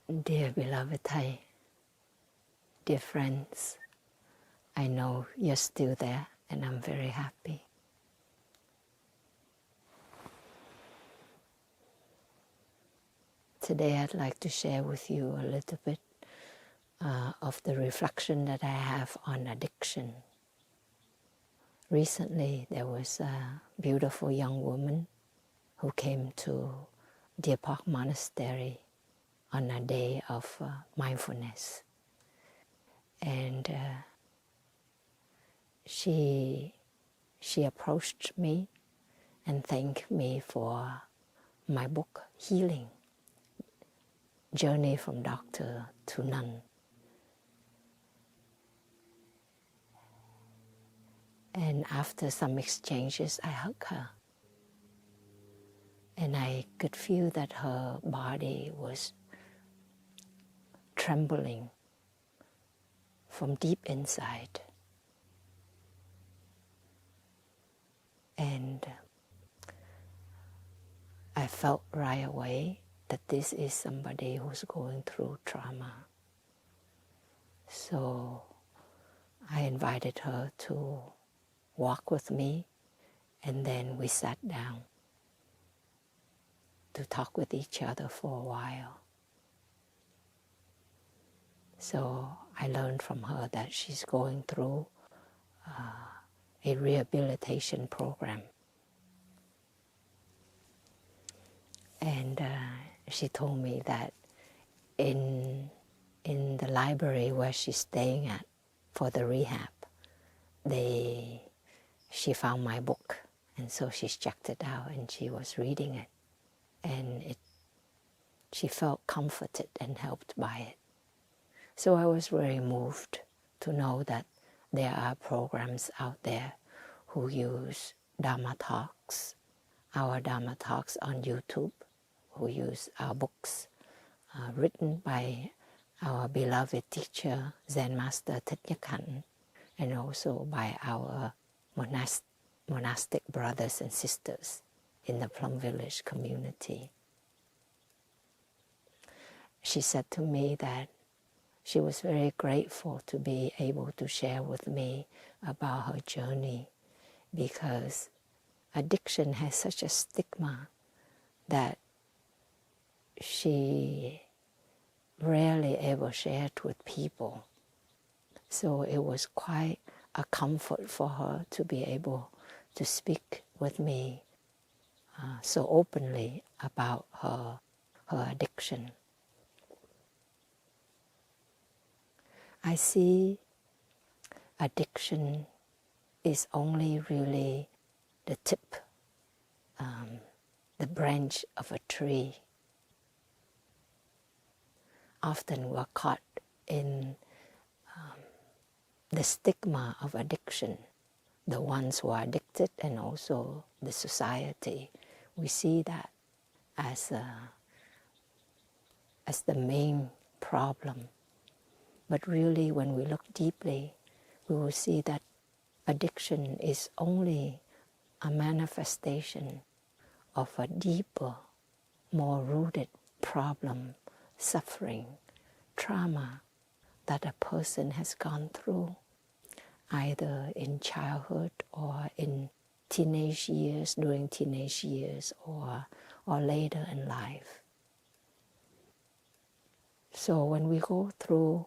Dear beloved Thai, dear friends, I know you're still there and I'm very happy. Today I'd like to share with you a little bit of the reflection that I have on addiction. Recently there was a beautiful young woman who came to Deer Park Monastery on a day of mindfulness. And she approached me and thanked me for my book, Healing, Journey from Doctor to Nun. And after some exchanges, I hugged her. And I could feel that her body was trembling from deep inside. And I felt right away that this is somebody who's going through trauma. So I invited her to walk with me, and then we sat down to talk with each other for a while. So I learned from her that she's going through a rehabilitation program. And she told me that in the library where she's staying at for the rehab, she found my book, and so she checked it out and she was reading it, and she felt comforted and helped by it. So I was very moved to know that there are programs out there who use Dharma Talks, our Dharma Talks on YouTube, who use our books written by our beloved teacher, Zen Master Thich Nhat Hanh, and also by our monastic brothers and sisters in the Plum Village community. She said to me that she was very grateful to be able to share with me about her journey, because addiction has such a stigma that she rarely ever shared with people. So it was quite a comfort for her to be able to speak with me so openly about her addiction. I see addiction is only really the tip, the branch of a tree. Often we're caught in the stigma of addiction, the ones who are addicted and also the society. We see that as the main problem. But really, when we look deeply, we will see that addiction is only a manifestation of a deeper, more rooted problem, suffering, trauma that a person has gone through, either in childhood or in teenage years, during teenage years, or later in life. So when we go through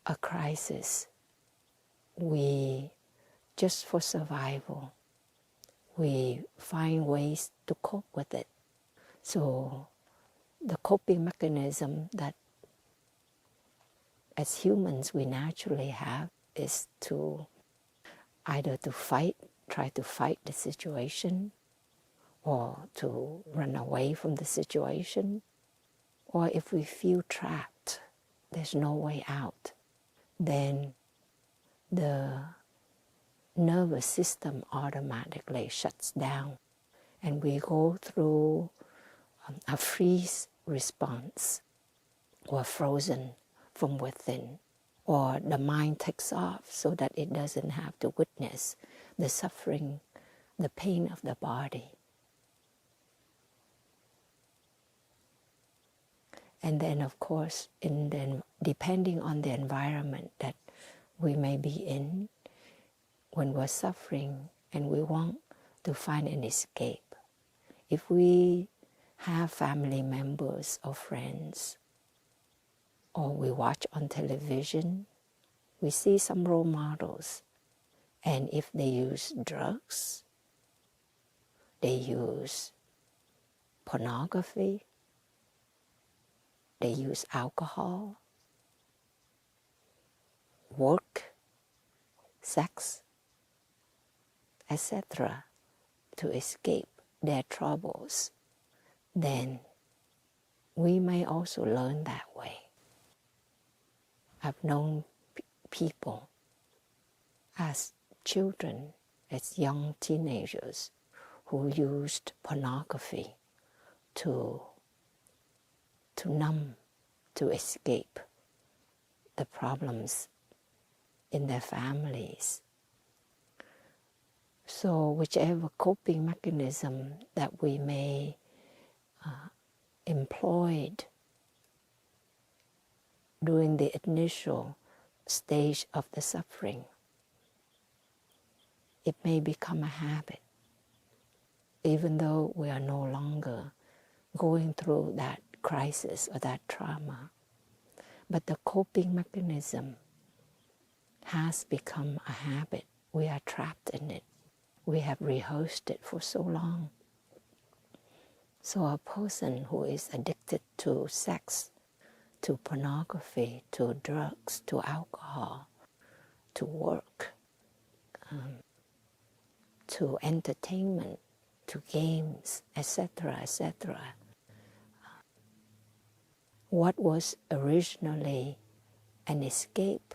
a crisis, we, just for survival, we find ways to cope with it. So the coping mechanism that as humans we naturally have is to either to fight, try to fight the situation, or to run away from the situation, or if we feel trapped, there's no way out, then the nervous system automatically shuts down and we go through a freeze response, or frozen from within, or the mind takes off so that it doesn't have to witness the suffering, the pain of the body. And then, of course, depending on the environment that we may be in, when we're suffering and we want to find an escape, if we have family members or friends, or we watch on television, we see some role models, and if they use drugs, they use pornography, they use alcohol, work, sex, etc., to escape their troubles, then we may also learn that way. I've known people as children, as young teenagers, who used pornography to numb, to escape the problems in their families. So whichever coping mechanism that we may employ during the initial stage of the suffering, it may become a habit, even though we are no longer going through that crisis or that trauma. But the coping mechanism has become a habit. We are trapped in it. We have rehearsed it for so long. So a person who is addicted to sex, to pornography, to drugs, to alcohol, to work, to entertainment, to games, etc., etc., what was originally an escape,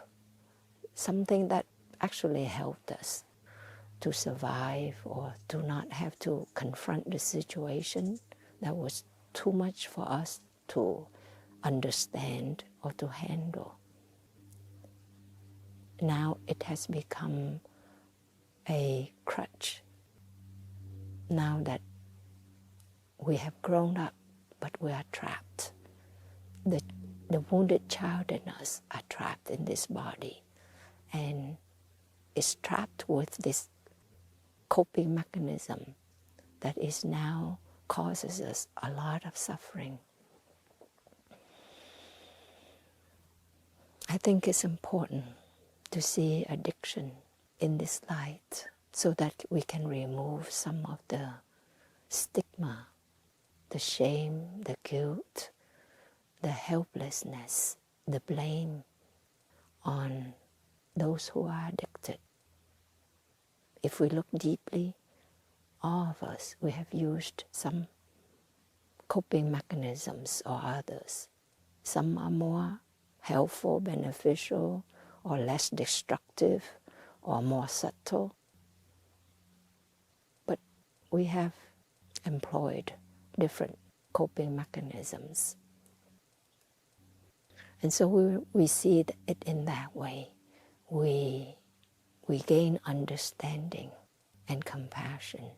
something that actually helped us to survive or to not have to confront the situation that was too much for us to understand or to handle. Now it has become a crutch. Now that we have grown up, but we are trapped. The wounded child in us are trapped in this body and is trapped with this coping mechanism that is now causes us a lot of suffering. I think it's important to see addiction in this light so that we can remove some of the stigma, the shame, the guilt, the helplessness, the blame on those who are addicted. If we look deeply, all of us, we have used some coping mechanisms or others. Some are more helpful, beneficial, or less destructive, or more subtle. But we have employed different coping mechanisms. And so we see it in that way. We gain understanding and compassion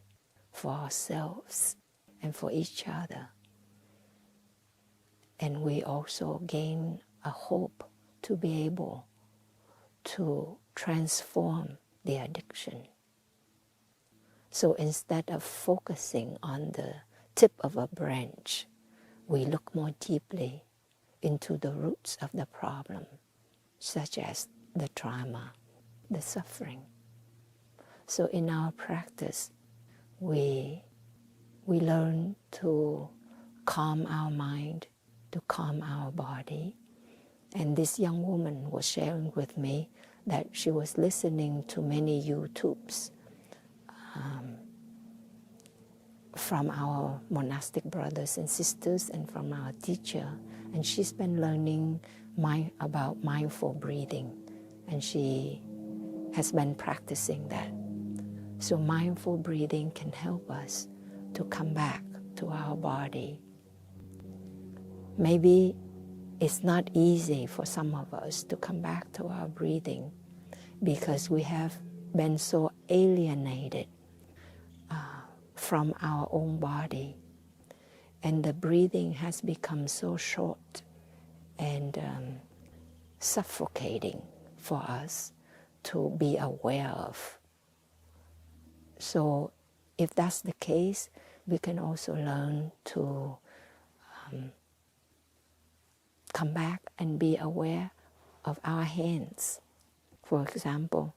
for ourselves and for each other. And we also gain a hope to be able to transform the addiction. So instead of focusing on the tip of a branch, we look more deeply into the roots of the problem, such as the trauma, the suffering. So in our practice, we learn to calm our mind, to calm our body. And this young woman was sharing with me that she was listening to many YouTubes from our monastic brothers and sisters and from our teacher. And she's been learning about mindful breathing, and she has been practicing that. So mindful breathing can help us to come back to our body. Maybe it's not easy for some of us to come back to our breathing because we have been so alienated from our own body. And the breathing has become so short and suffocating for us to be aware of. So if that's the case, we can also learn to come back and be aware of our hands, for example.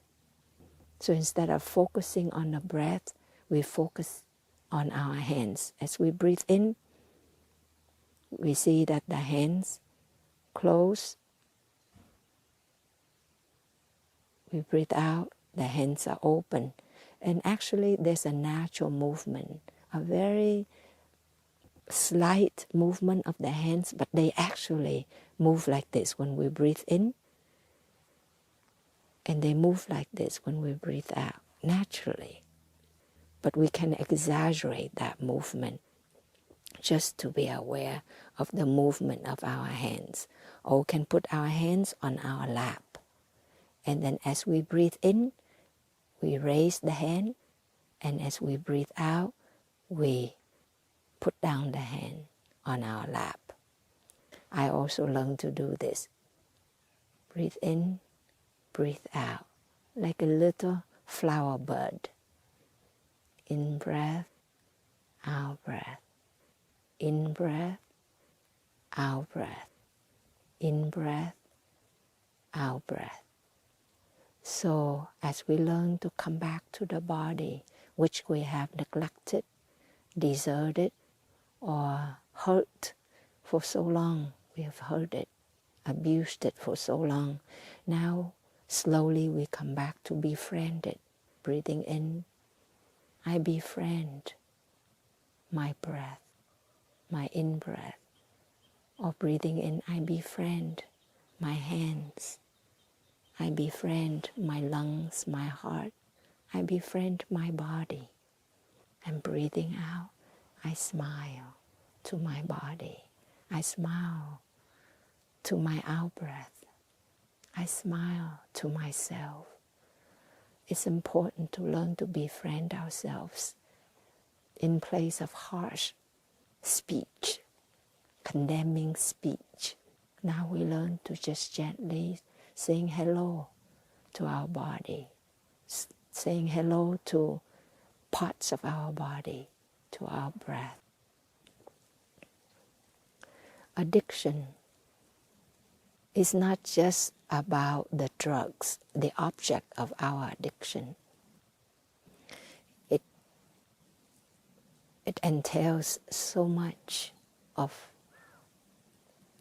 So instead of focusing on the breath, we focus on our hands. As we breathe in, we see that the hands close. We breathe out, the hands are open. And actually there's a natural movement, a very slight movement of the hands, but they actually move like this when we breathe in, and they move like this when we breathe out, naturally. But we can exaggerate that movement just to be aware of the movement of our hands. Or we can put our hands on our lap. And then as we breathe in, we raise the hand, and as we breathe out, we put down the hand on our lap. I also learned to do this. Breathe in, breathe out, like a little flower bud. In breath, out breath. In breath, out breath. In breath, out breath. So as we learn to come back to the body, which we have neglected, deserted, or hurt for so long, we have hurt it, abused it for so long. Now, slowly we come back to befriend it. Breathing in, I befriend my breath, my in-breath. Or breathing in, I befriend my hands. I befriend my lungs, my heart. I befriend my body. And breathing out, I smile to my body. I smile to my out-breath. I smile to myself. It's important to learn to befriend ourselves in place of harsh speech, condemning speech. Now we learn to just gently saying hello to our body, saying hello to parts of our body, to our breath. Addiction is not just about the drugs, the object of our addiction. It entails so much of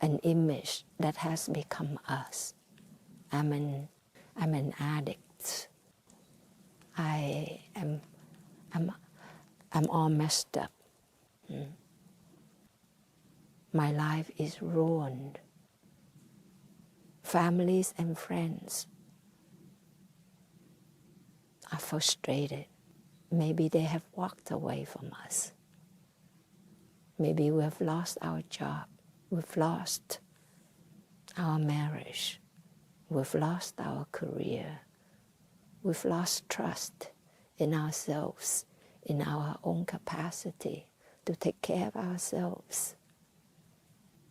an image that has become us. I'm an addict. I'm all messed up. My life is ruined. Families and friends are frustrated. Maybe they have walked away from us. Maybe we have lost our job. We've lost our marriage. We've lost our career. We've lost trust in ourselves, in our own capacity to take care of ourselves,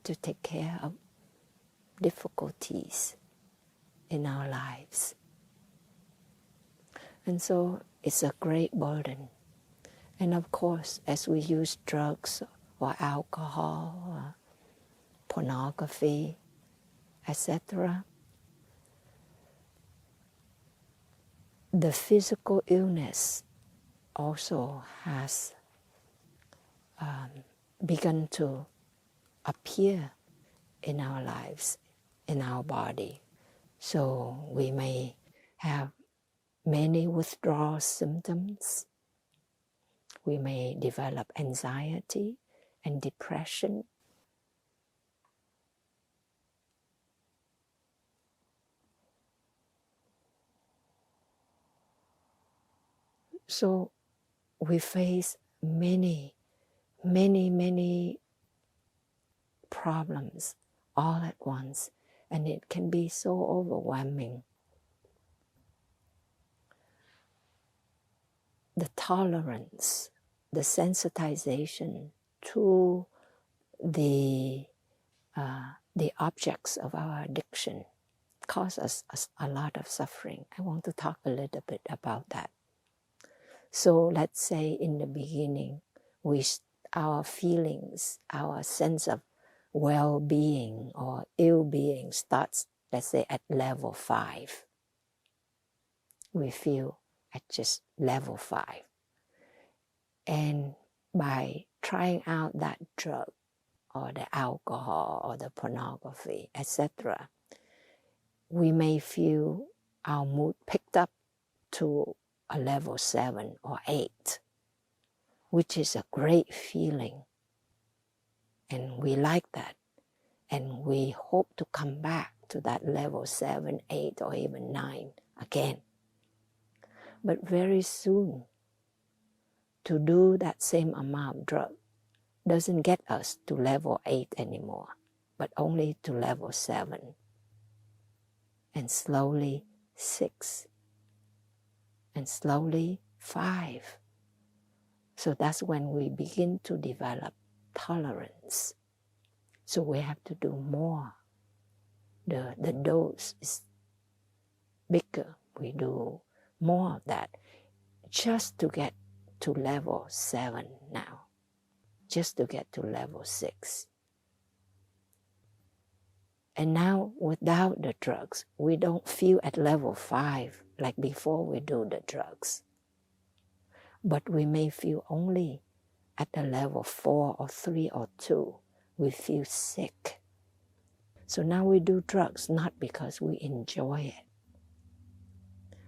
to take care of difficulties in our lives. And so it's a great burden. And of course, as we use drugs or alcohol or pornography, etc., the physical illness also has begun to appear in our lives, in our body. So we may have many withdrawal symptoms. We may develop anxiety and depression. So we face many problems all at once, and it can be so overwhelming. The tolerance, the sensitization to the objects of our addiction cause us a lot of suffering. I want to talk a little bit about that. So let's say in the beginning, our feelings, our sense of well-being or ill-being starts, let's say, at level 5. We feel at just level 5. And by trying out that drug or the alcohol or the pornography, etc., we may feel our mood picked up to a level 7 or 8, which is a great feeling. And we like that. And we hope to come back to that level 7, 8, or even 9 again. But very soon, to do that same amount of drug doesn't get us to level 8 anymore, but only to level 7. And slowly 6. And slowly 5. So that's when we begin to develop tolerance. So we have to do more. The dose is bigger. We do more of that just to get to level 7 now, just to get to level 6. And now without the drugs, we don't feel at level 5 like before we do the drugs. But we may feel only at the level 4 or 3 or 2. We feel sick. So now we do drugs not because we enjoy it,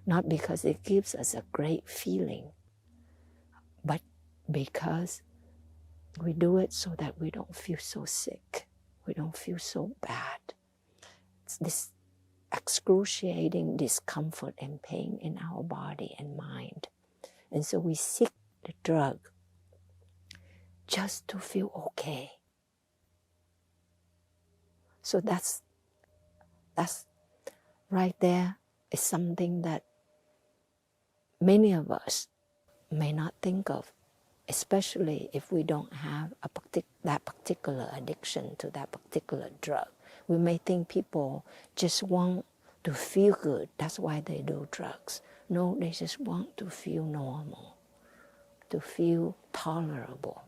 not because it gives us a great feeling, but because we do it so that we don't feel so sick. We don't feel so bad. It's this excruciating discomfort and pain in our body and mind. And so we seek the drug just to feel okay. So that's right there is something that many of us may not think of, especially if we don't have that particular addiction to that particular drug. We may think people just want to feel good. That's why they do drugs. No, they just want to feel normal, to feel tolerable.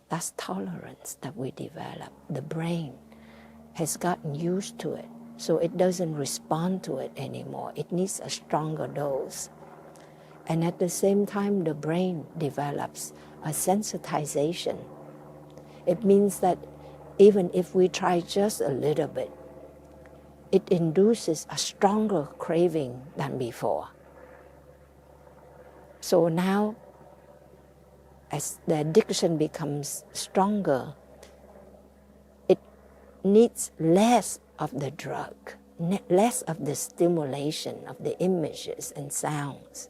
That's tolerance that we develop. The brain has gotten used to it, so it doesn't respond to it anymore. It needs a stronger dose. And at the same time, the brain develops a sensitization. It means that even if we try just a little bit, it induces a stronger craving than before. So now, as the addiction becomes stronger, it needs less of the drug, less of the stimulation of the images and sounds,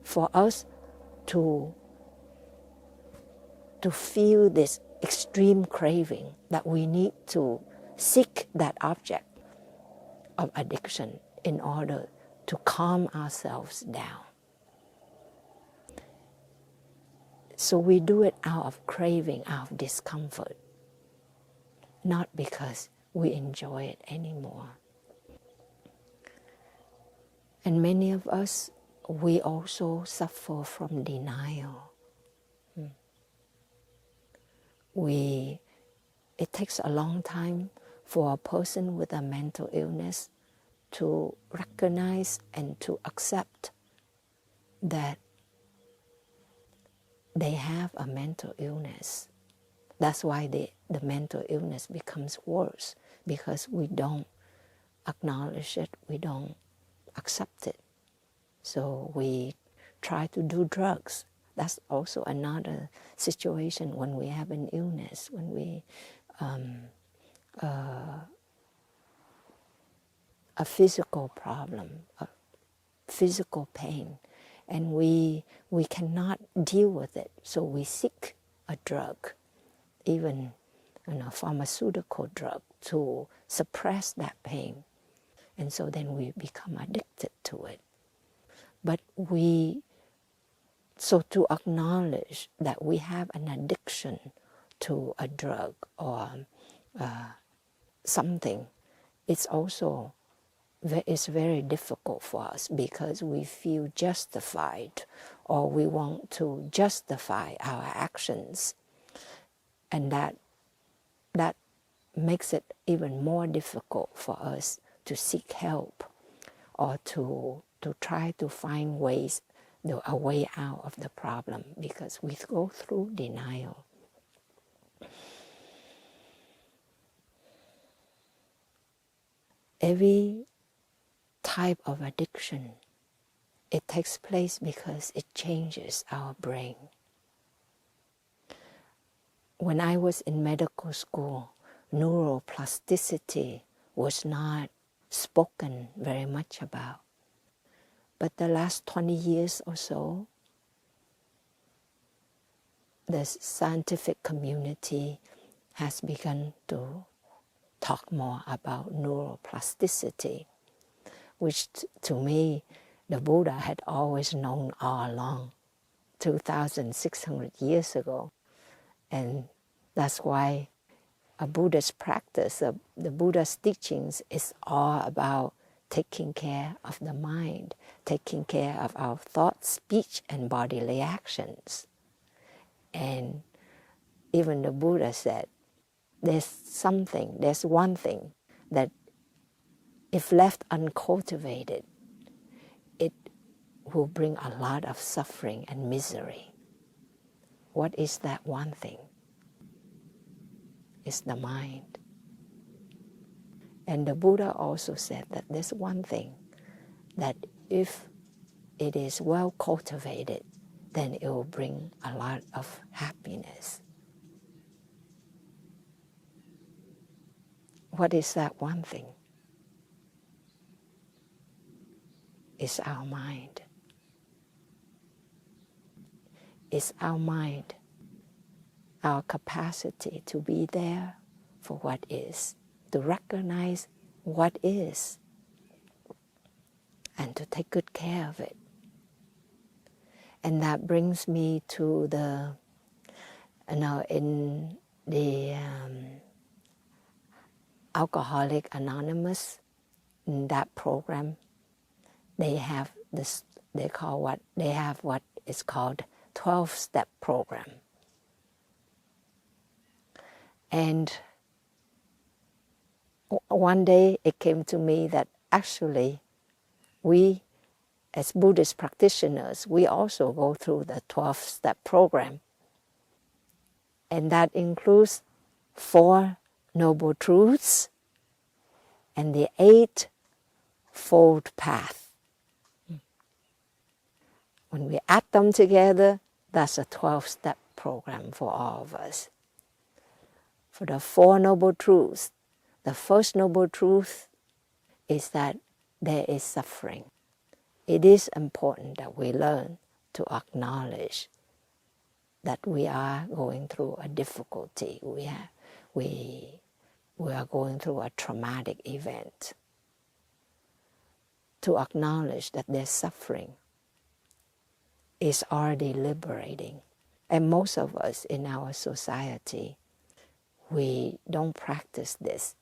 for us to feel this extreme craving that we need to seek that object of addiction in order to calm ourselves down. So we do it out of craving, out of discomfort, not because we enjoy it anymore. And many of us, we also suffer from denial. It takes a long time for a person with a mental illness to recognize and to accept that they have a mental illness. That's why the mental illness becomes worse, because we don't acknowledge it, we don't accept it. So we try to do drugs. That's also another situation when we have an illness, when we a physical problem, a physical pain, and we cannot deal with it. So we seek a drug, even a pharmaceutical drug, to suppress that pain. And so then we become addicted to it. But we So to acknowledge that we have an addiction to a drug or something, it's also it's very difficult for us because we feel justified or we want to justify our actions, and that makes it even more difficult for us to seek help or to try to find ways, a way out of the problem, because we go through denial. Every type of addiction, it takes place because it changes our brain. When I was in medical school, neuroplasticity was not spoken very much about. But the last 20 years or so, the scientific community has begun to talk more about neuroplasticity, which to me, the Buddha had always known all along, 2,600 years ago. And that's why a Buddhist practice, the Buddha's teachings is all about taking care of the mind, taking care of our thoughts, speech, and bodily actions. And even the Buddha said, there's one thing that if left uncultivated, it will bring a lot of suffering and misery. What is that one thing? It's the mind. And the Buddha also said that there's one thing that if it is well cultivated, then it will bring a lot of happiness. What is that one thing? It's our mind. It's our mind, our capacity to be there for what is, to recognize what is, and to take good care of it. And that brings me to the, in the Alcoholic Anonymous, in that program, they have this, they have what is called 12-step program. And one day it came to me that actually we, as Buddhist practitioners, we also go through the 12-step program. And that includes 4 Noble Truths and the 8-fold path. When we add them together, that's a 12-step program for all of us. For the 4 Noble Truths, the first Noble Truth is that there is suffering. It is important that we learn to acknowledge that we are going through a difficulty. We are going through a traumatic event. To acknowledge that there's suffering is already liberating. And most of us in our society, we don't practice this.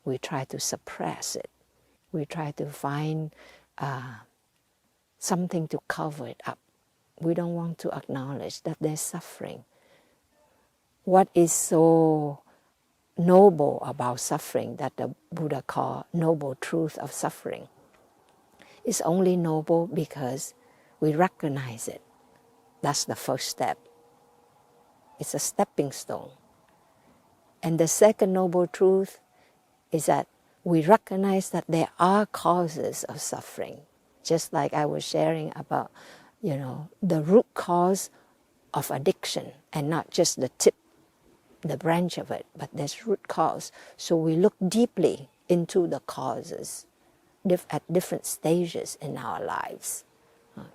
We try to suppress it. We try to find something to cover it up. We don't want to acknowledge that there's suffering. What is so noble about suffering that the Buddha called noble truth of suffering is only noble because we recognize it. That's the first step. It's a stepping stone. And the second noble truth is that we recognize that there are causes of suffering. Just like I was sharing about, the root cause of addiction, and not just the tip, the branch of it, but there's root cause. So we look deeply into the causes at different stages in our lives.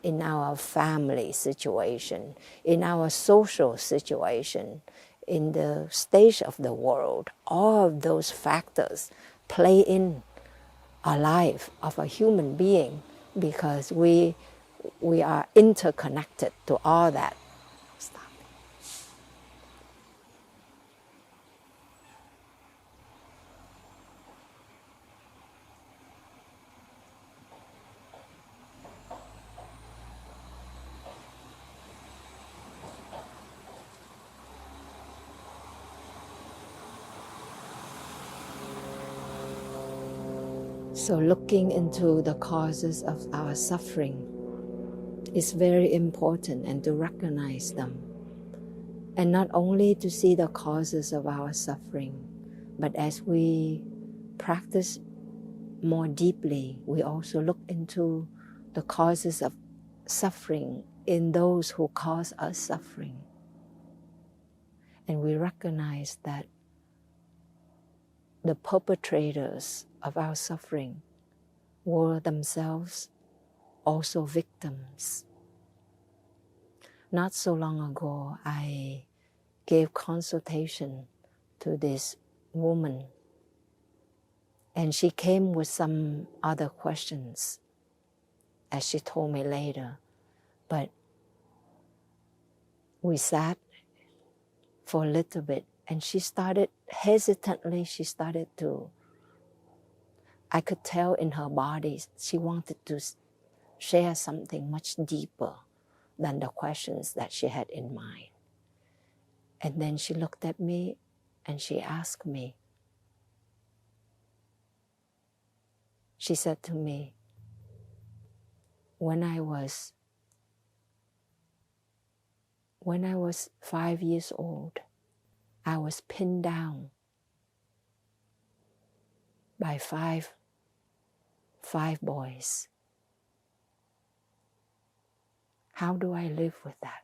In our family situation, in our social situation, in the stage of the world, all of those factors play in a life of a human being because we we are interconnected to all that stuff. So looking into the causes of our suffering is very important, and to recognize them. And not only to see the causes of our suffering, but as we practice more deeply, we also look into the causes of suffering in those who cause us suffering. And we recognize that the perpetrators of our suffering were themselves also victims. Not so long ago, I gave consultation to this woman, and she came with some other questions, as she told me later. But we sat for a little bit, and she started, hesitantly, I could tell in her body, she wanted to share something much deeper than the questions that she had in mind. And then she looked at me and she asked me, she said to me, when I was 5 years old, I was pinned down by five boys. How do I live with that?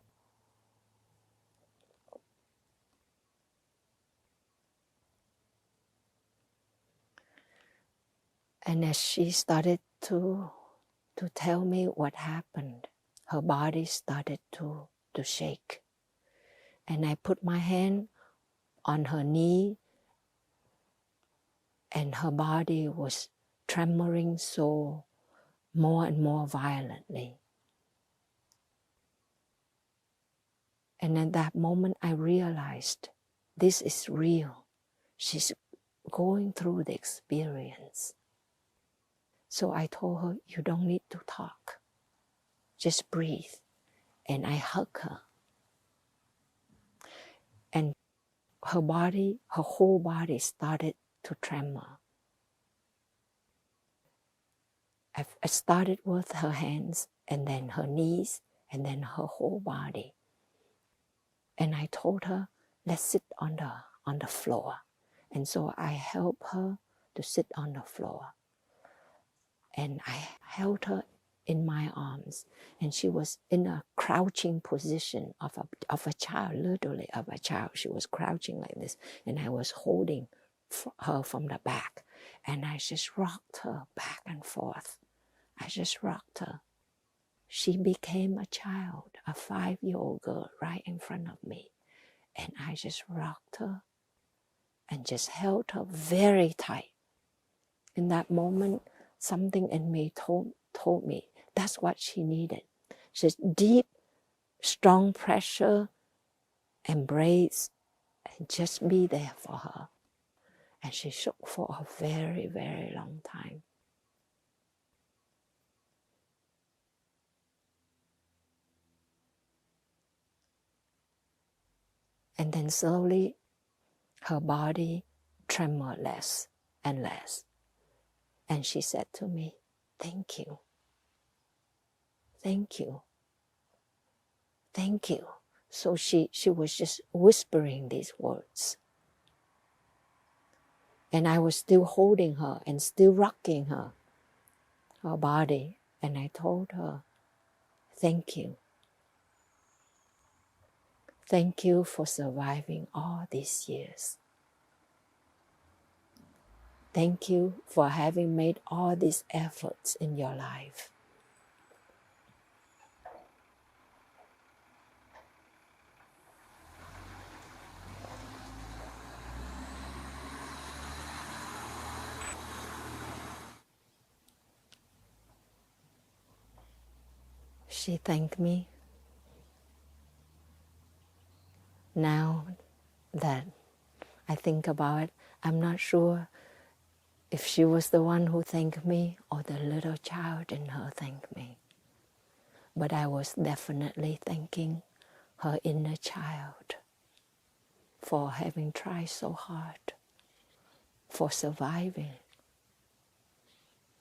And as she started to tell me what happened, her body started to shake. And I put my hand on her knee, and her body was tremoring so more and more violently. And at that moment, I realized this is real. She's going through the experience. So I told her, you don't need to talk. Just breathe. And I hugged her. And her whole body started to tremor. I started with her hands, and then her knees, and then her whole body. And I told her, let's sit on the floor. And so I helped her to sit on the floor. And I held her in my arms. And she was in a crouching position of a child, literally of a child. She was crouching like this. And I was holding her from the back. And I just rocked her back and forth. I just rocked her. She became a child, a 5-year-old girl right in front of me. And I just rocked her and just held her very tight. In that moment, something in me told me that's what she needed. Just deep, strong pressure, embrace, and just be there for her. And she shook for a very, very long time. And then slowly, her body trembled less and less. And she said to me, thank you. Thank you. Thank you. So she was just whispering these words. And I was still holding her and still rocking her body. And I told her, thank you. Thank you for surviving all these years. Thank you for having made all these efforts in your life. She thanked me. Now that I think about it, I'm not sure if she was the one who thanked me or the little child in her thanked me. But I was definitely thanking her inner child for having tried so hard, for surviving,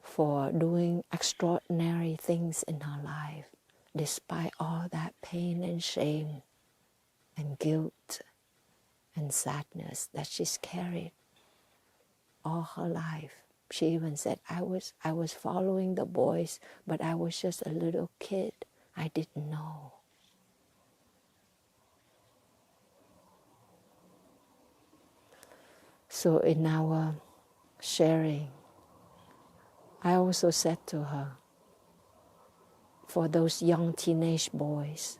for doing extraordinary things in her life, despite all that pain and shame and guilt and sadness that she's carried all her life. She even said, I was following the boys, but I was just a little kid. I didn't know. So in our sharing, I also said to her, for those young teenage boys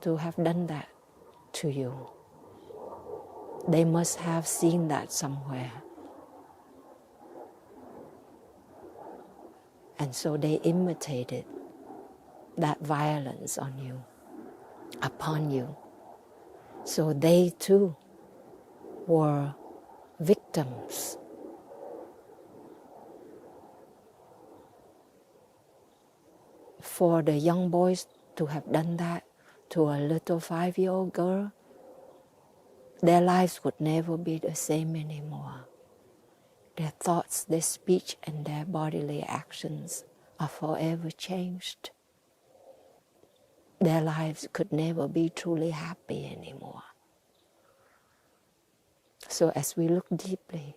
to have done that to you, they must have seen that somewhere. And so they imitated that violence on you, upon you. So they too were victims. For the young boys to have done that to a little 5-year-old girl, their lives would never be the same anymore. Their thoughts, their speech, and their bodily actions are forever changed. Their lives could never be truly happy anymore. So as we look deeply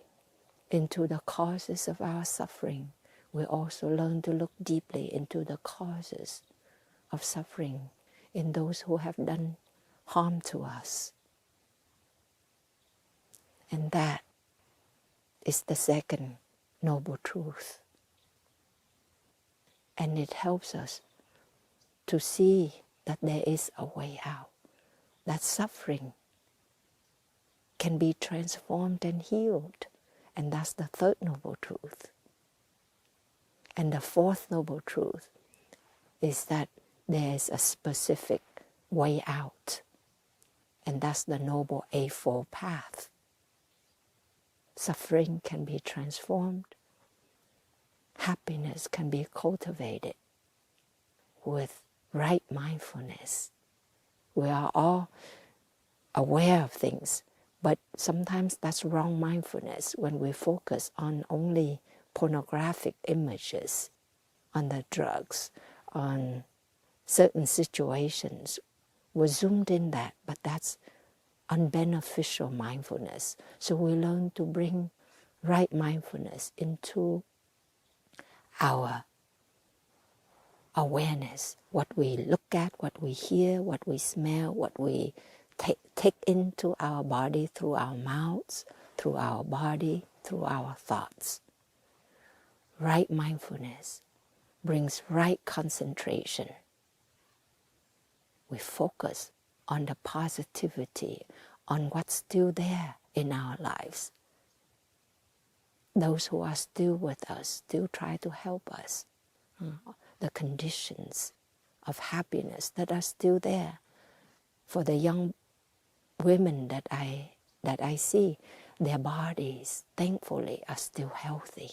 into the causes of our suffering, we also learn to look deeply into the causes of suffering in those who have done harm to us. And that is the second noble truth. And it helps us to see that there is a way out, that suffering can be transformed and healed. And that's the third noble truth. And the fourth noble truth is that there is a specific way out. And that's the Noble Eightfold Path. Suffering can be transformed. Happiness can be cultivated with right mindfulness. We are all aware of things, but sometimes that's wrong mindfulness when we focus on only pornographic images, on the drugs, on certain situations. We're zoomed in that, but that's unbeneficial mindfulness. So we learn to bring right mindfulness into our awareness, what we look at, what we hear, what we smell, what we take into our body through our mouths, through our body, through our thoughts. Right mindfulness brings right concentration. We focus on the positivity, on what's still there in our lives. Those who are still with us, still try to help us. The conditions of happiness that are still there. For the young women that I see, their bodies, thankfully, are still healthy.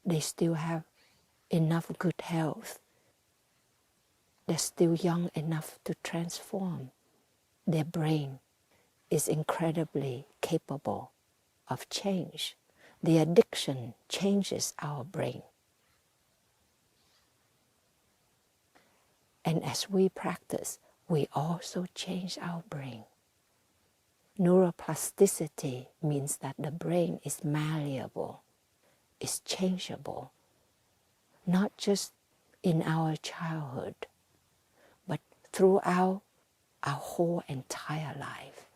They still have enough good health. They're still young enough to transform. Their brain is incredibly capable of change. The addiction changes our brain. And as we practice, we also change our brain. Neuroplasticity means that the brain is malleable, is changeable, not just in our childhood, but throughout our whole entire life.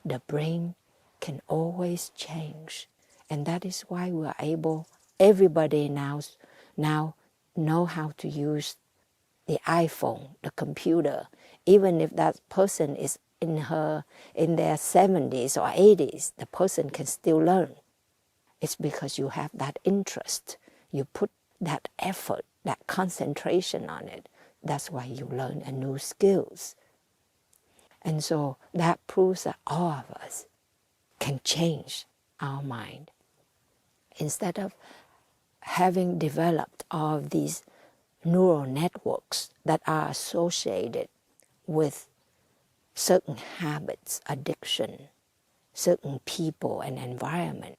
The brain can always change. And that is why we are able, everybody now know how to use the iPhone, the computer, even if that person is in their 70s or 80s, the person can still learn. It's because you have that interest. You put that effort, that concentration on it. That's why you learn a new skills. And so that proves that all of us can change our mind. Instead of having developed all of these neural networks that are associated with certain habits, addiction, certain people and environment,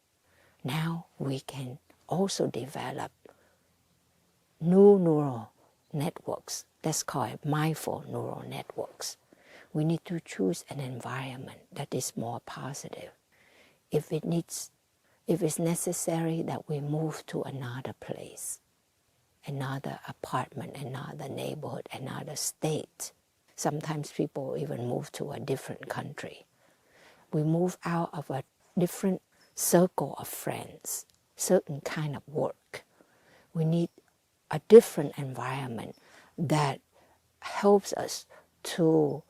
now we can also develop new neural networks. That's called mindful neural networks. We need to choose an environment that is more positive. If it's necessary that we move to another place, another apartment, another neighborhood, another state. Sometimes people even move to a different country. We move out of a different circle of friends, certain kind of work. We need a different environment that helps us to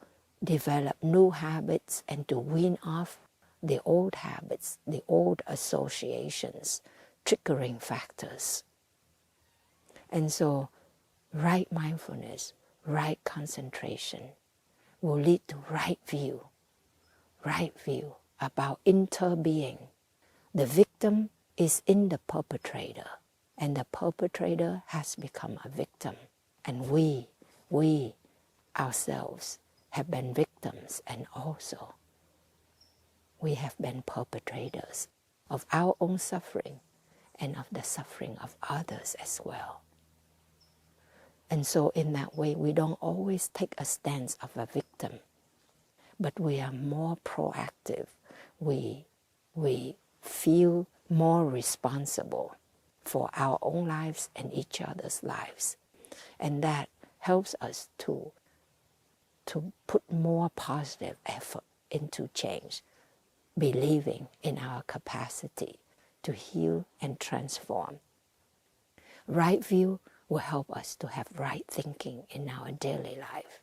develop new habits and to wean off the old habits, the old associations, triggering factors. And so right mindfulness, right concentration will lead to right view about interbeing. The victim is in the perpetrator, and the perpetrator has become a victim. And we ourselves have been victims, and also we have been perpetrators of our own suffering and of the suffering of others as well. And so in that way, we don't always take a stance of a victim, but we are more proactive. We feel more responsible for our own lives and each other's lives. And that helps us to put more positive effort into change, believing in our capacity to heal and transform. Right view will help us to have right thinking in our daily life.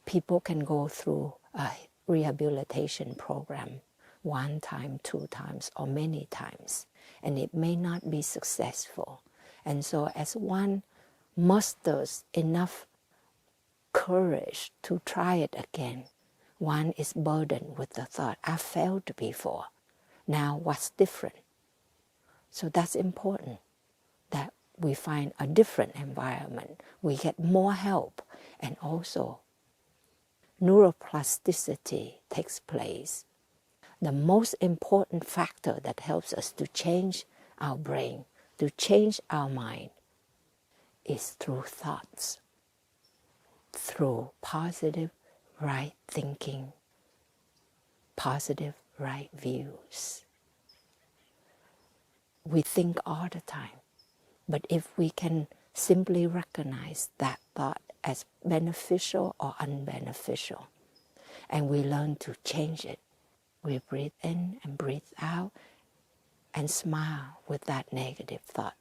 People can go through a rehabilitation program 1 time, 2 times, or many times, and it may not be successful. And so as one musters enough courage to try it again, one is burdened with the thought, I failed before. Now what's different? So that's important, that we find a different environment. We get more help, and also neuroplasticity takes place. The most important factor that helps us to change our brain, to change our mind, is through thoughts, through positive, right thinking, positive, right views. We think all the time, but if we can simply recognize that thought as beneficial or unbeneficial, and we learn to change it, we breathe in and breathe out and smile with that negative thought,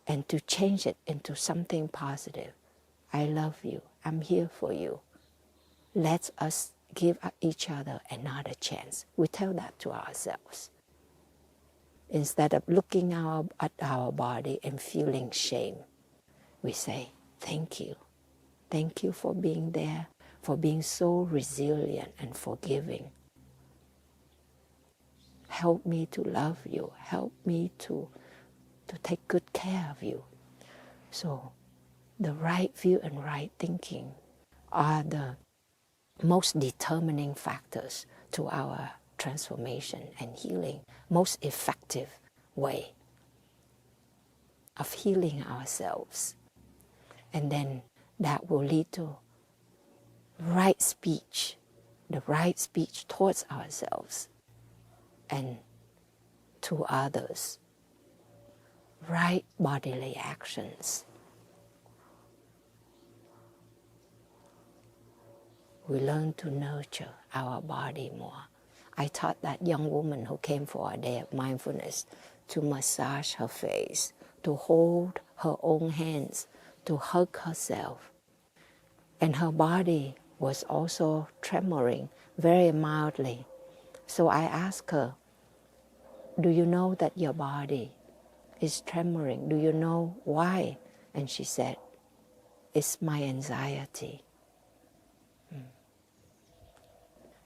and to change it into something positive. I love you. I'm here for you. Let us give each other another chance. We tell that to ourselves. Instead of looking at our body and feeling shame, we say, thank you. Thank you for being there, for being so resilient and forgiving. Help me to love you. Help me to take good care of you. So the right view and right thinking are the most determining factors to our transformation and healing, most effective way of healing ourselves. And then that will lead to right speech, the right speech towards ourselves and to others, right bodily actions. We learn to nurture our body more. I taught that young woman who came for a day of mindfulness to massage her face, to hold her own hands, to hug herself. And her body was also tremoring very mildly. So I asked her, do you know that your body is tremoring. Do you know why? And she said, it's my anxiety.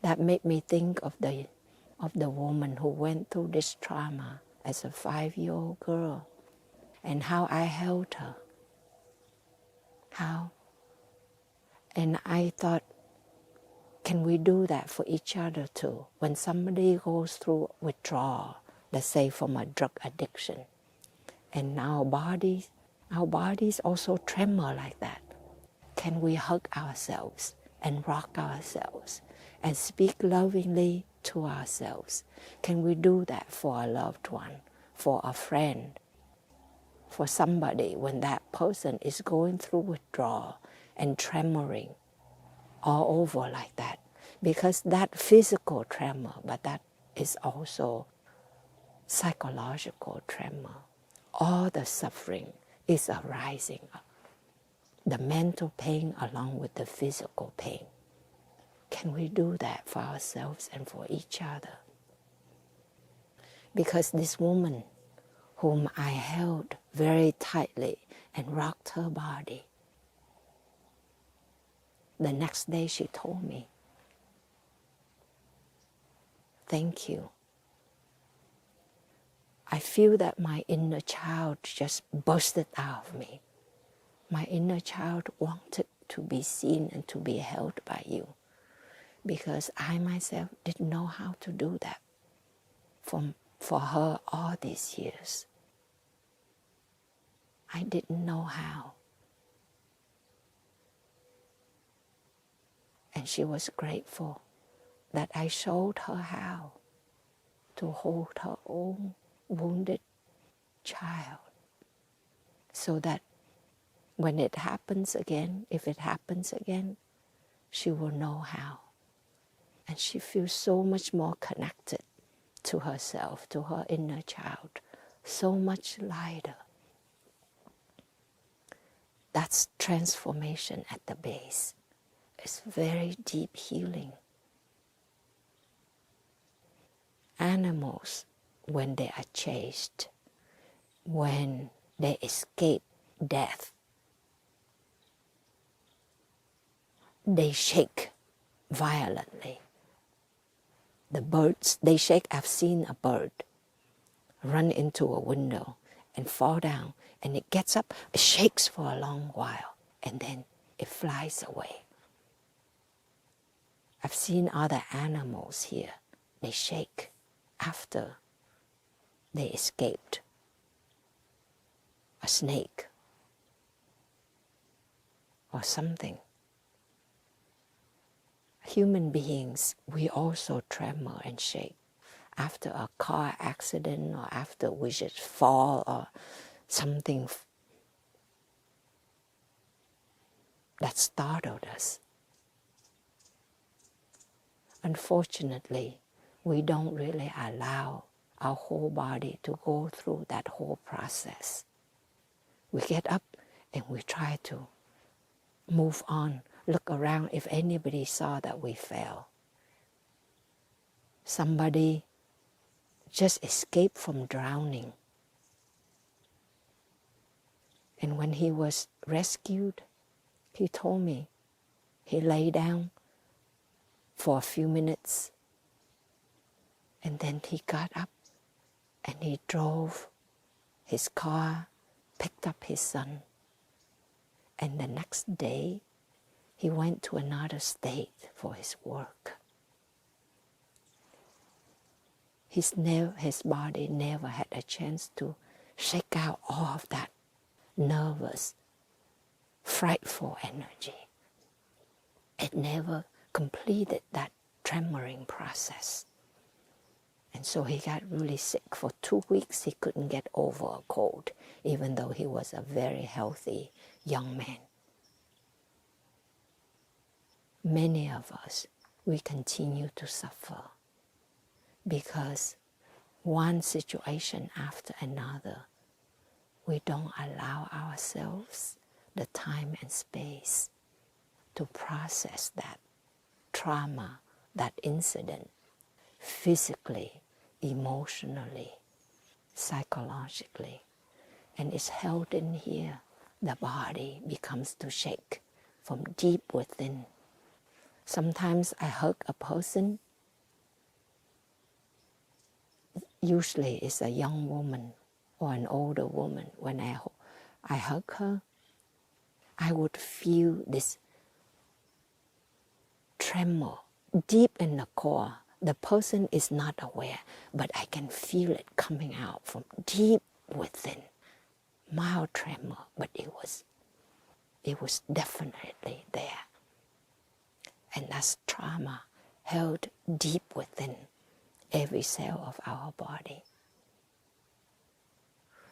That made me think of the woman who went through this trauma as a 5-year-old girl, and how I held her. How? And I thought, can we do that for each other too? When somebody goes through withdrawal, let's say from a drug addiction, and our bodies also tremor like that. Can we hug ourselves and rock ourselves and speak lovingly to ourselves? Can we do that for a loved one, for a friend, for somebody when that person is going through withdrawal and tremoring all over like that? Because that physical tremor, but that is also psychological tremor. All the suffering is arising, the mental pain along with the physical pain. Can we do that for ourselves and for each other? Because this woman, whom I held very tightly and rocked her body, the next day she told me, thank you. I feel that my inner child just bursted out of me. My inner child wanted to be seen and to be held by you, because I myself didn't know how to do that for her all these years. I didn't know how. And she was grateful that I showed her how to hold her own wounded child, so that when it happens again, if it happens again, she will know how. And she feels so much more connected to herself, to her inner child, so much lighter. That's transformation at the base. It's very deep healing. Animals, when they are chased, when they escape death, they shake violently. The birds, they shake. I've seen a bird run into a window and fall down, and it gets up, it shakes for a long while, and then it flies away. I've seen other animals here. They shake after they escaped. A snake or something. Human beings, we also tremor and shake after a car accident, or after we just fall, or something that startled us. Unfortunately, we don't really allow our whole body to go through that whole process. We get up and we try to move on, look around if anybody saw that we fell. Somebody just escaped from drowning. And when he was rescued, he told me he lay down for a few minutes, and then he got up and he drove his car, picked up his son, and the next day he went to another state for his work. His body never had a chance to shake out all of that nervous, frightful energy. It never completed that tremoring process. And so he got really sick. For 2 weeks, he couldn't get over a cold, even though he was a very healthy young man. Many of us, we continue to suffer because one situation after another, we don't allow ourselves the time and space to process that trauma, that incident, physically, emotionally, psychologically. and it's held in here, the body becomes to shake from deep within. Sometimes I hug a person, usually it's a young woman or an older woman. When I hug her, I would feel this tremor deep in the core. The person is not aware, but I can feel it coming out from deep within. Mild tremor, but it was definitely there. And that's trauma held deep within every cell of our body.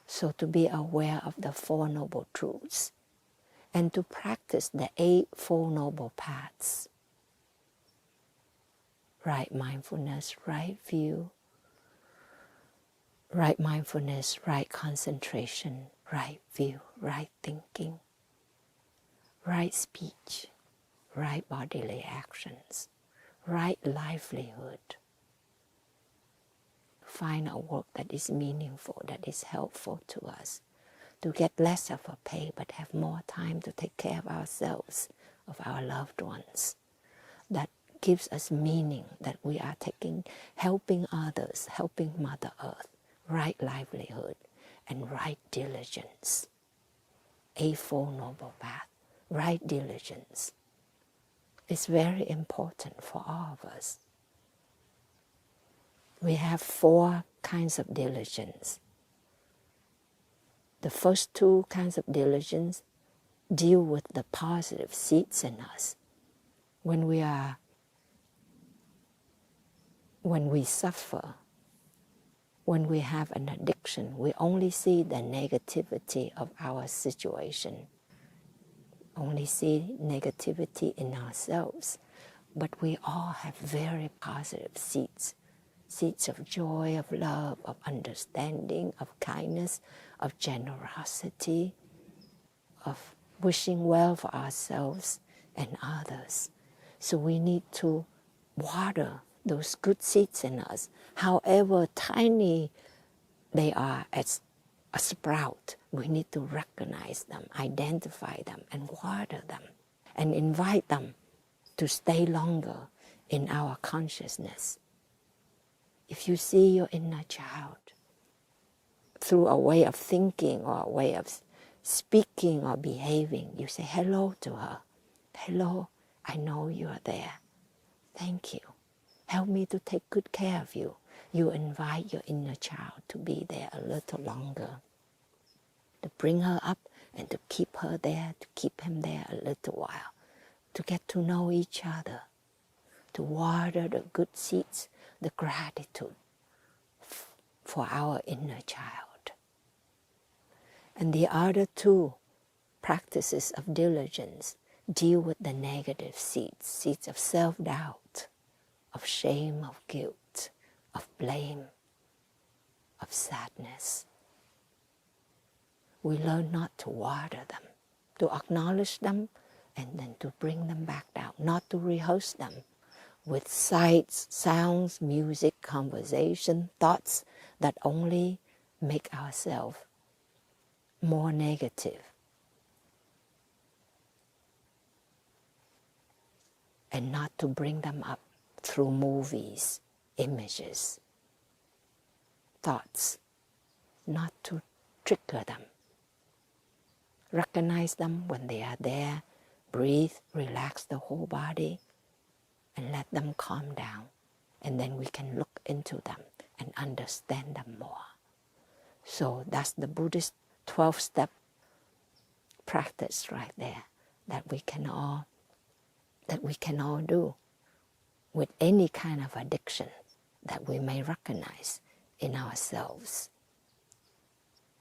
So to be aware of the Four Noble Truths and to practice the 8 Four Noble Paths. Right mindfulness, right view, right mindfulness, right concentration, right view, right thinking, right speech, right bodily actions, right livelihood. Find a work that is meaningful, that is helpful to us, to get less of a pay but have more time to take care of ourselves, of our loved ones. That gives us meaning, that we are helping others, helping Mother Earth, right livelihood and right diligence. A Four Noble Path, right diligence. It's very important for all of us. We have 4 kinds of diligence. The first 2 kinds of diligence deal with the positive seeds in us. When we suffer, when we have an addiction, we only see the negativity of our situation, only see negativity in ourselves. But we all have very positive seeds. Seeds of joy, of love, of understanding, of kindness, of generosity, of wishing well for ourselves and others. So we need to water those good seeds in us, however tiny they are as a sprout. We need to recognize them, identify them, and water them, and invite them to stay longer in our consciousness. If you see your inner child through a way of thinking or a way of speaking or behaving, you say hello to her. Hello, I know you are there. Thank you. Help me to take good care of you. You invite your inner child to be there a little longer, to bring her up and to keep her there, to keep him there a little while, to get to know each other, to water the good seeds, the gratitude for our inner child. And the other 2 practices of diligence deal with the negative seeds, seeds of self-doubt, of shame, of guilt, of blame, of sadness. We learn not to water them, to acknowledge them, and then to bring them back down, not to rehearse them with sights, sounds, music, conversation, thoughts that only make ourselves more negative. And not to bring them up through movies, images, thoughts, not to trigger them. Recognize them when they are there, breathe, relax the whole body, and let them calm down. And then we can look into them and understand them more. So that's the Buddhist 12-step practice right there that we can all do with any kind of addiction that we may recognize in ourselves.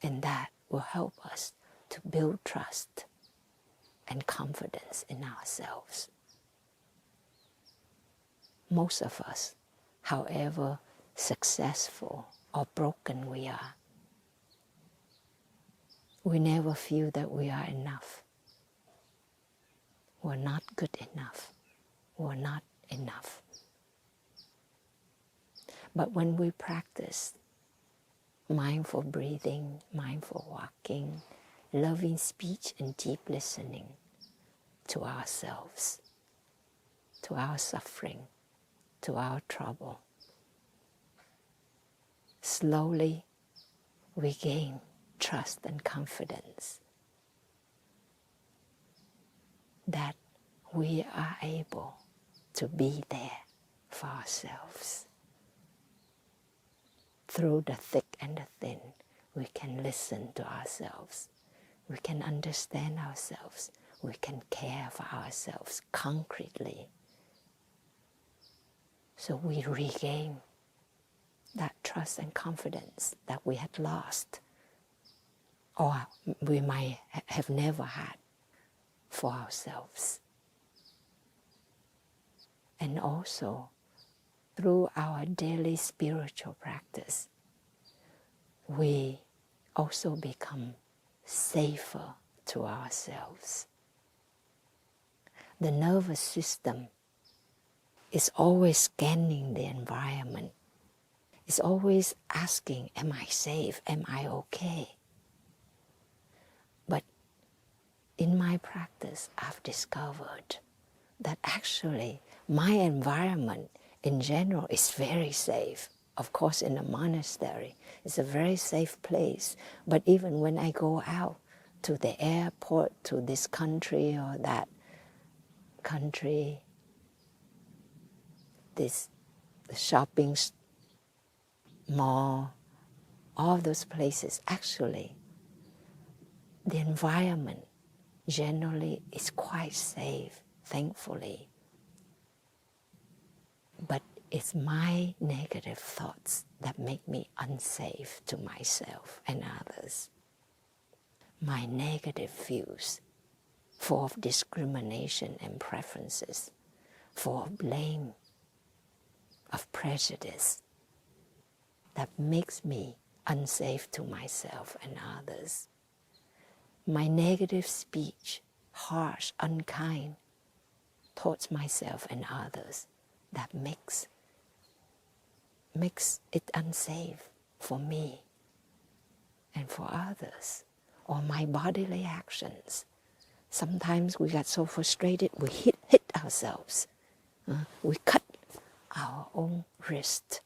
And that will help us to build trust and confidence in ourselves. Most of us, however successful or broken we are, we never feel that we are enough. We're not good enough. We're not enough. But when we practice mindful breathing, mindful walking, loving speech, and deep listening to ourselves, to our suffering, to our trouble. Slowly, we gain trust and confidence that we are able to be there for ourselves. Through the thick and the thin, we can listen to ourselves. We can understand ourselves. We can care for ourselves concretely. So we regain that trust and confidence that we had lost, or we might have never had for ourselves. And also, through our daily spiritual practice, we also become safer to ourselves. The nervous system is always scanning the environment. It's always asking, am I safe? Am I okay? But in my practice, I've discovered that actually my environment in general is very safe. Of course, in a monastery, it's a very safe place. But even when I go out to the airport, to this country or that country, the shopping mall, all those places, actually, the environment generally is quite safe, thankfully. But it's my negative thoughts that make me unsafe to myself and others. My negative views, full of discrimination and preferences, full of blame, of prejudice, that makes me unsafe to myself and others. My negative speech, harsh, unkind, towards myself and others, that makes it unsafe for me and for others. Or my bodily actions. Sometimes we get so frustrated, we hit ourselves. We cut our own wrist.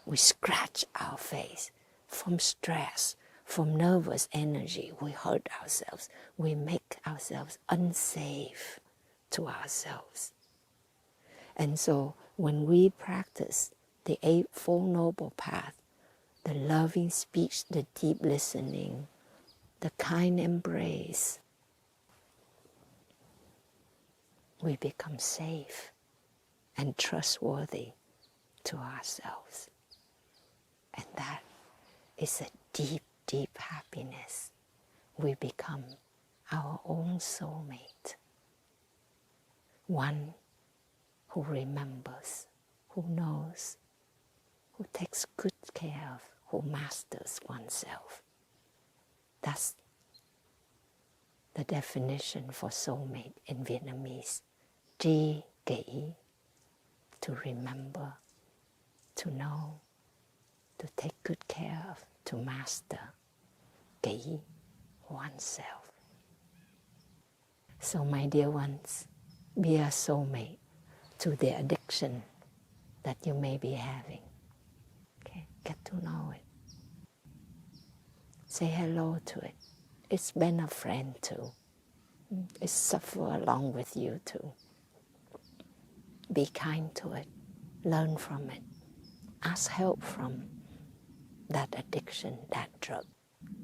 We scratch our face from stress, from nervous energy. We hurt ourselves. We make ourselves unsafe to ourselves. And so when we practice the Eightfold Noble Path, the loving speech, the deep listening, the kind embrace, we become safe and trustworthy to ourselves. And that is a deep, deep happiness. We become our own soulmate. One who remembers, who knows, who takes good care of, who masters oneself. That's the definition for soulmate in Vietnamese. Tri kỷ, to remember, to know, to take good care of, to master. Kỷ, oneself. So my dear ones, be a soulmate to the addiction that you may be having. Okay? Get to know it. Say hello to it. It's been a friend too. It suffers along with you too. Be kind to it. Learn from it. Ask help from that addiction, that drug,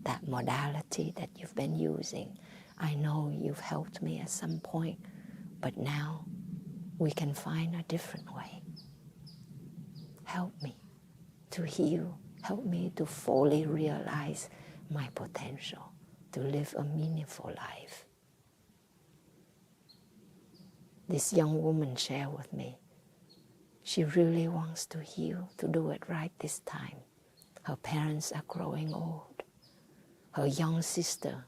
that modality that you've been using. I know you've helped me at some point, but now we can find a different way. Help me to heal. Help me to fully realize my potential, to live a meaningful life. This young woman shared with me, she really wants to heal, to do it right this time. Her parents are growing old. Her young sister,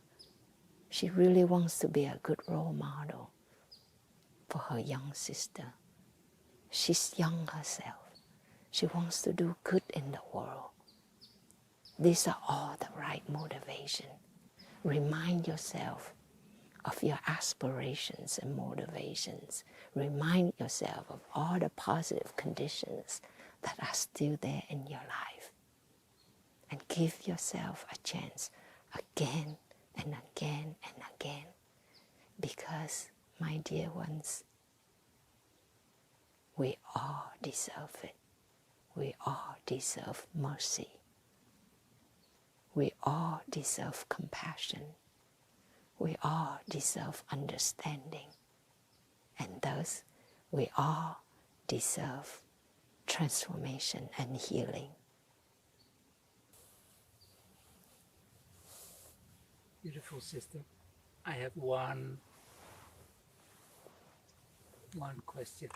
she really wants to be a good role model for her young sister. She's young herself. She wants to do good in the world. These are all the right motivation. Remind yourself of your aspirations and motivations. Remind yourself of all the positive conditions that are still there in your life. And give yourself a chance again and again and again. Because, my dear ones, we all deserve it. We all deserve mercy. We all deserve compassion. We all deserve understanding. And thus, we all deserve transformation and healing. Beautiful sister. I have one question.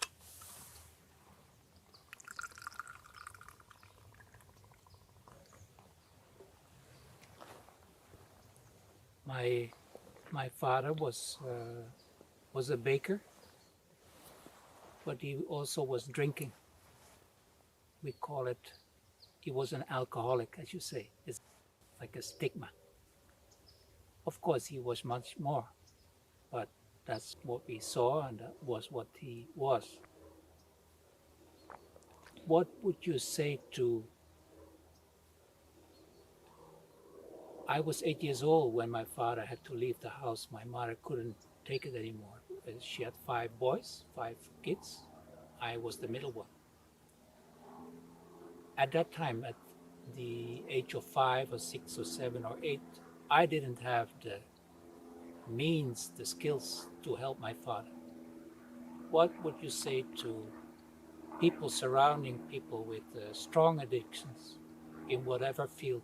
My father was a baker, but he also was drinking. We call it, he was an alcoholic, as you say. It's like a stigma. Of course, he was much more, but that's what we saw, and that was what he was. What would you say to... I was 8 years old when my father had to leave the house. My mother couldn't take it anymore. She had 5 boys, 5 kids. I was the middle one. At that time, at the age of 5 or 6 or 7 or 8, I didn't have the means, the skills to help my father. What would you say to people surrounding people with strong addictions in whatever field?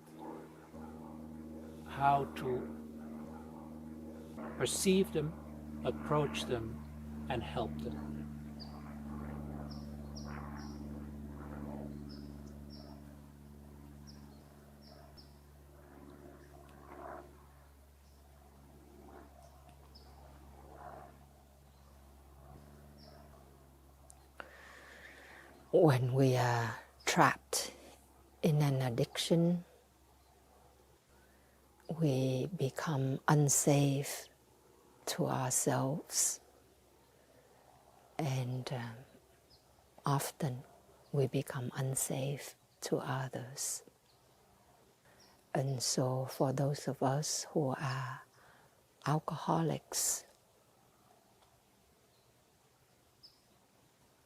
How to perceive them, approach them, and help them? When we are trapped in an addiction, we become unsafe to ourselves, and often we become unsafe to others. And so for those of us who are alcoholics,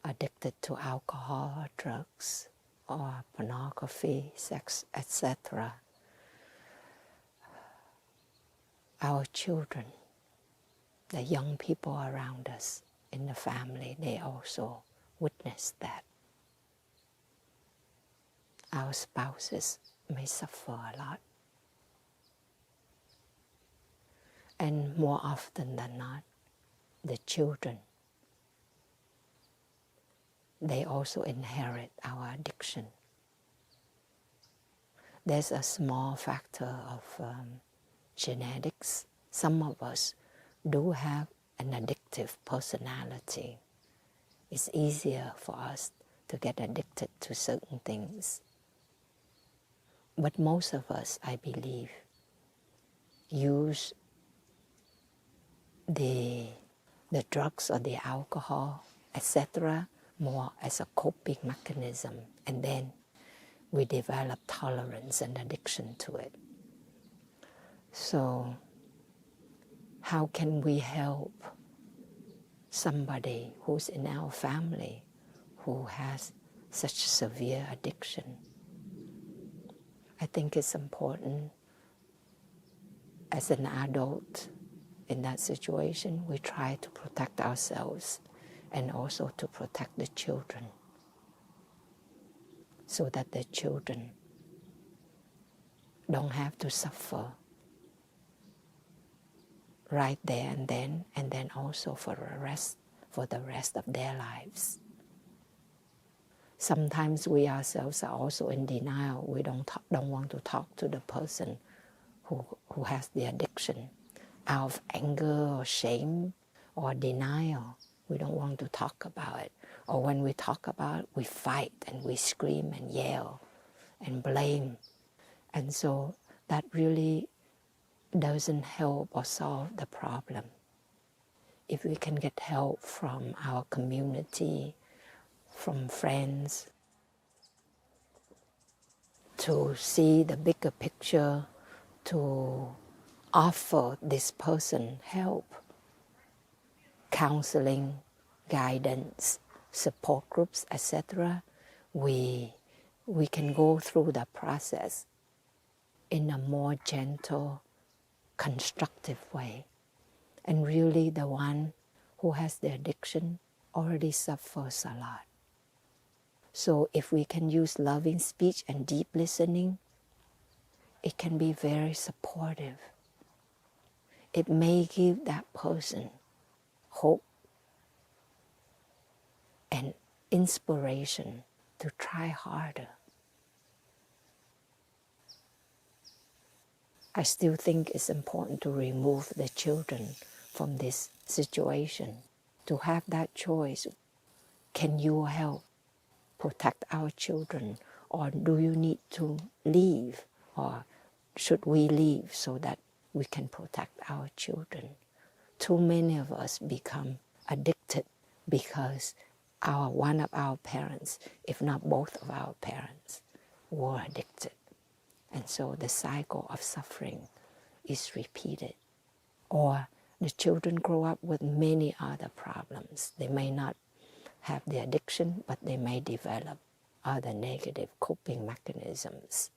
addicted to alcohol or drugs or pornography, sex, etc., our children, the young people around us in the family, they also witness that. Our spouses may suffer a lot. And more often than not, the children, they also inherit our addiction. There's a small factor of genetics. Some of us do have an addictive personality. It's easier for us to get addicted to certain things. But most of us, I believe, use the drugs or the alcohol, etc., more as a coping mechanism, and then we develop tolerance and addiction to it. So how can we help somebody who's in our family who has such severe addiction? I think it's important as an adult in that situation, we try to protect ourselves and also to protect the children, so that the children don't have to suffer right there and then also for the rest of their lives. Sometimes we ourselves are also in denial. We don't want to talk to the person who has the addiction out of anger or shame or denial. We don't want to talk about it. Or when we talk about it, we fight and we scream and yell and blame. And so that really doesn't help or solve the problem. If we can get help from our community, from friends, to see the bigger picture, to offer this person help, counseling, guidance, support groups, etc., we can go through the process in a more gentle, constructive way. And really the one who has the addiction already suffers a lot. So if we can use loving speech and deep listening, it can be very supportive. It may give that person hope and inspiration to try harder. I still think it's important to remove the children from this situation, to have that choice. Can you help protect our children, or do you need to leave, or should we leave so that we can protect our children? Too many of us become addicted because one of our parents, if not both of our parents, were addicted. And so the cycle of suffering is repeated. Or the children grow up with many other problems. They may not have the addiction, but they may develop other negative coping mechanisms.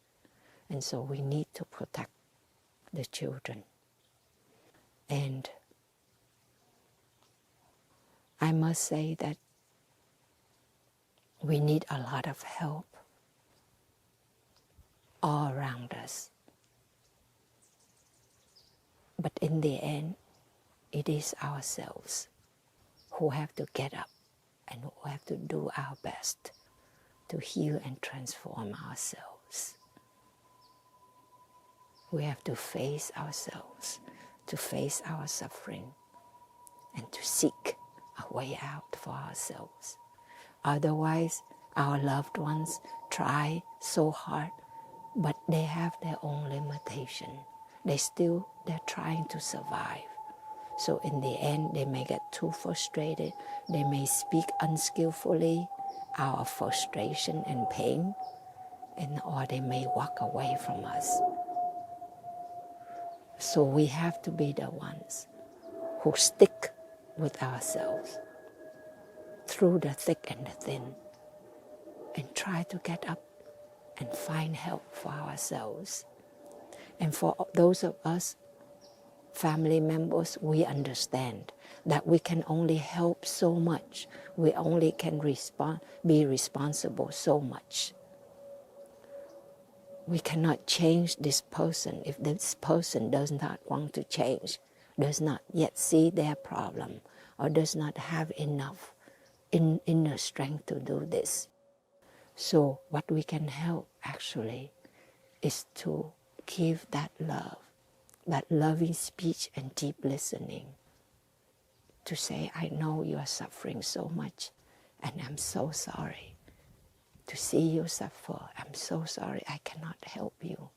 And so we need to protect the children. And I must say that we need a lot of help all around us. But in the end, it is ourselves who have to get up and who have to do our best to heal and transform ourselves. We have to face ourselves, to face our suffering, and to seek a way out for ourselves. Otherwise, our loved ones try so hard, but they have their own limitation. They're trying to survive. So in the end, they may get too frustrated. They may speak unskillfully out of frustration and pain, or they may walk away from us. So we have to be the ones who stick with ourselves through the thick and the thin, and try to get up and find help for ourselves. And for those of us, family members, we understand that we can only help so much. We only can be responsible so much. We cannot change this person if this person does not want to change, does not yet see their problem, or does not have enough inner strength to do this. So what we can help actually is to give that love, that loving speech and deep listening, to say, I know you are suffering so much and I'm so sorry to see you suffer. I'm so sorry I cannot help you,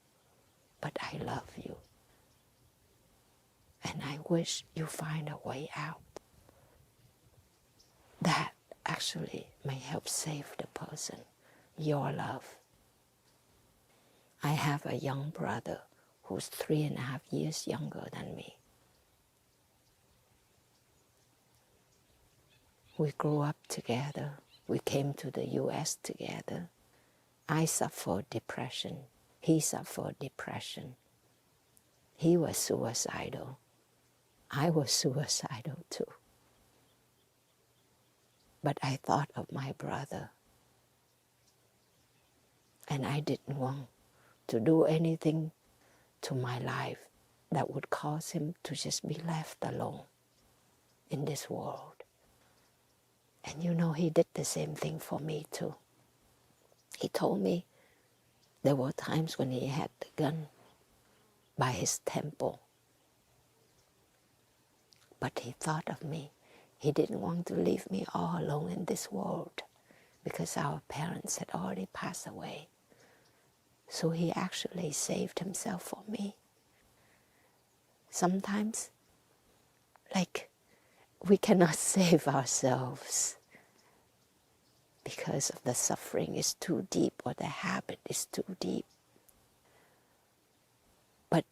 but I love you. And I wish you find a way out. That actually may help save the person, your love. I have a young brother who's 3.5 years younger than me. We grew up together. We came to the US together. I suffered depression. He suffered depression. He was suicidal. I was suicidal too. But I thought of my brother. And I didn't want to do anything to my life that would cause him to just be left alone in this world. And you know, he did the same thing for me too. He told me there were times when he had the gun by his temple. But he thought of me. He didn't want to leave me all alone in this world because our parents had already passed away. So he actually saved himself for me. Sometimes, like, we cannot save ourselves because of the suffering is too deep or the habit is too deep. But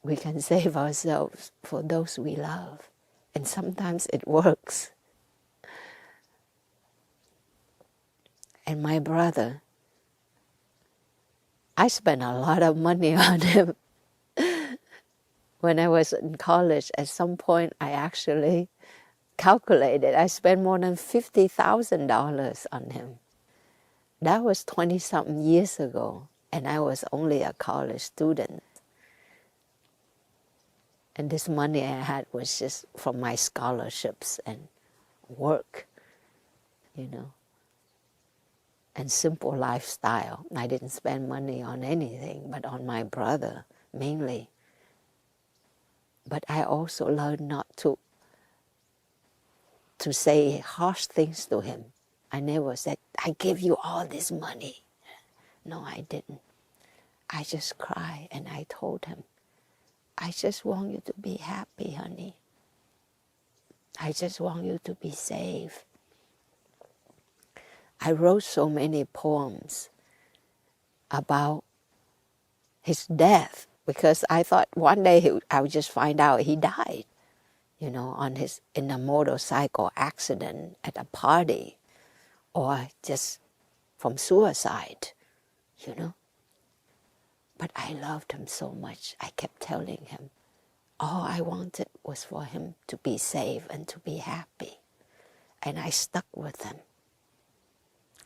we can save ourselves for those we love. And sometimes it works. And my brother, I spent a lot of money on him. When I was in college, at some point I actually calculated I spent more than $50,000 on him. That was 20-something years ago, and I was only a college student. And this money I had was just from my scholarships and work, you know, and simple lifestyle. I didn't spend money on anything, but on my brother mainly. But I also learned not to say harsh things to him. I never said, I give you all this money. No, I didn't. I just cried and I told him, I just want you to be happy, honey. I just want you to be safe. I wrote so many poems about his death because I thought one day I would just find out he died, you know, in a motorcycle accident at a party, or just from suicide, you know. But I loved him so much. I kept telling him, all I wanted was for him to be safe and to be happy. And I stuck with him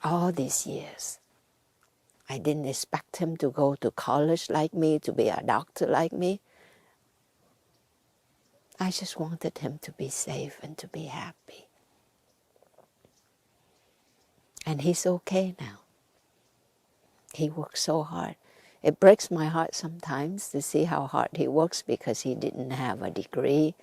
all these years. I didn't expect him to go to college like me, to be a doctor like me. I just wanted him to be safe and to be happy. And he's okay now. He works so hard. It breaks my heart sometimes to see how hard he works because he didn't have a degree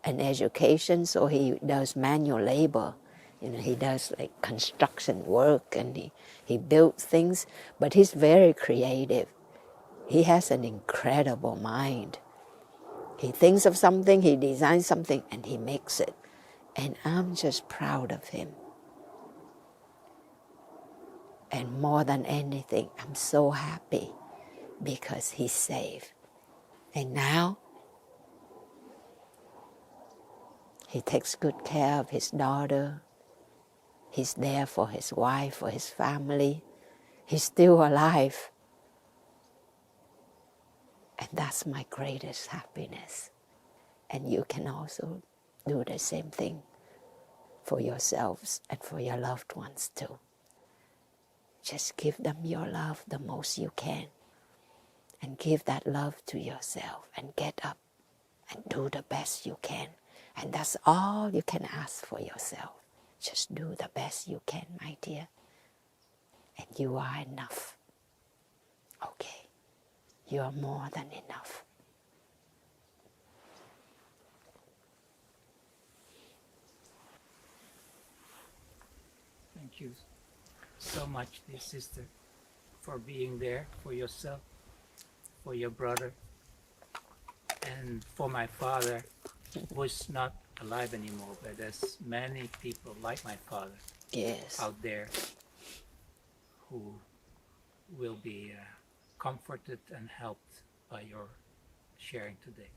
and education, so he does manual labor. You know, he does like construction work and he builds things, but he's very creative. He has an incredible mind. He thinks of something, he designs something, and he makes it. And I'm just proud of him. And more than anything, I'm so happy because he's safe. And now, he takes good care of his daughter. He's there for his wife, for his family. He's still alive. And that's my greatest happiness. And you can also do the same thing for yourselves and for your loved ones too. Just give them your love the most you can. And give that love to yourself and get up and do the best you can. And that's all you can ask for yourself. Just do the best you can, my dear. And you are enough. Okay? You are more than enough. Thank you so much, dear sister, for being there for yourself, for your brother, and for my father, who is not alive anymore, but there's many people like my father Yes. out there who will be comforted and helped by your sharing today.